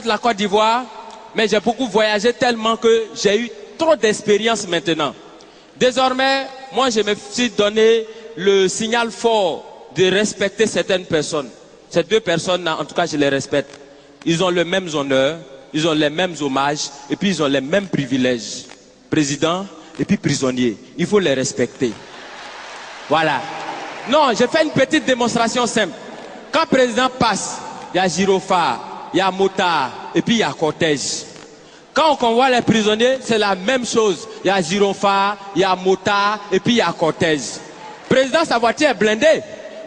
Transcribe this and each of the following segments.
la Côte d'Ivoire, mais j'ai beaucoup voyagé tellement que j'ai eu trop d'expérience maintenant. Désormais, moi je me suis donné le signal fort de respecter certaines personnes. Ces deux personnes-là, en tout cas, je les respecte. Ils ont les mêmes honneurs, ils ont les mêmes hommages, et puis ils ont les mêmes privilèges. Président et puis prisonnier. Il faut les respecter. Voilà. Non, je fais une petite démonstration simple. Quand le président passe, il y a gyrophare, il y a motard, et puis il y a cortège. Quand on convoie les prisonniers, c'est la même chose. Il y a gyrophare, il y a motard, et puis il y a cortège. Président, sa voiture est blindée.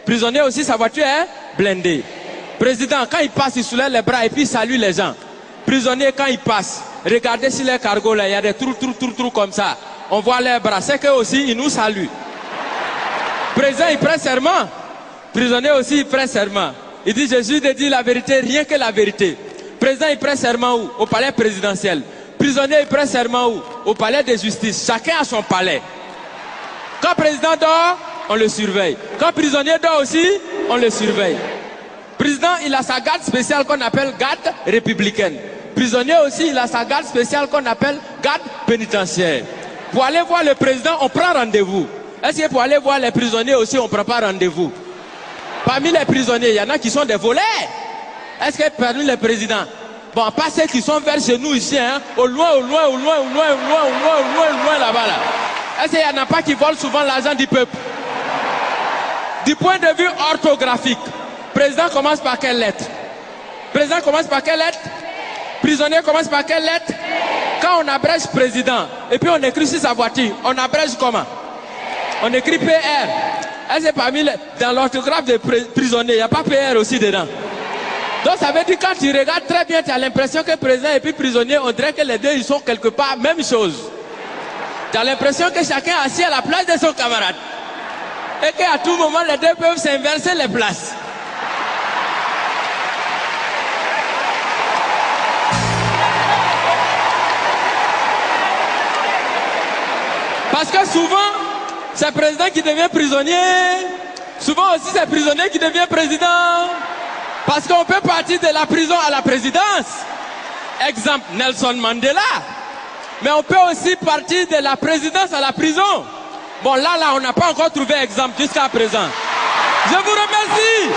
Prisonnier aussi, sa voiture est blindée. Président, quand il passe, il soulève les bras et puis il salue les gens. Prisonnier, quand il passe, regardez sur les cargos là, il y a des trous comme ça. On voit les bras, c'est qu'eux aussi, ils nous saluent. Président, il prend serment. Prisonnier aussi, il prend serment. Il dit, Jésus de dire la vérité, rien que la vérité. Président, il prend serment où? Au palais présidentiel. Prisonnier, il prend serment où? Au palais de justice. Chacun a son palais. Quand le président dort, on le surveille. Quand le prisonnier dort aussi, on le surveille. Président, il a sa garde spéciale qu'on appelle garde républicaine. Prisonnier aussi, il a sa garde spéciale qu'on appelle garde pénitentiaire. Pour aller voir le président, on prend rendez-vous. Est-ce que pour aller voir les prisonniers aussi, on ne prend pas rendez-vous? Parmi les prisonniers, il y en a qui sont des voleurs. Est-ce que parmi les présidents, bon, pas ceux qui sont vers chez nous ici, hein, au loin là-bas, là. Est-ce qu'il n'y en a pas qui volent souvent l'argent du peuple? Du point de vue orthographique, président commence par quelle lettre? Président commence par quelle lettre? Prisonnier commence par quelle lettre? Quand on abrège président, et puis on écrit sur sa voiture, on abrège comment? On écrit PR. Est-ce que parmi dans l'orthographe des prisonniers, il n'y a pas PR aussi dedans? Donc ça veut dire quand tu regardes très bien, tu as l'impression que président et puis prisonnier, on dirait que les deux ils sont quelque part même chose. Tu as l'impression que chacun est assis à la place de son camarade. Et qu'à tout moment, les deux peuvent s'inverser les places. Parce que souvent, c'est le président qui devient prisonnier. Souvent aussi, c'est le prisonnier qui devient président. Parce qu'on peut partir de la prison à la présidence. Exemple, Nelson Mandela. Mais on peut aussi partir de la présidence à la prison. Bon, là, on n'a pas encore trouvé exemple jusqu'à présent. Je vous remercie.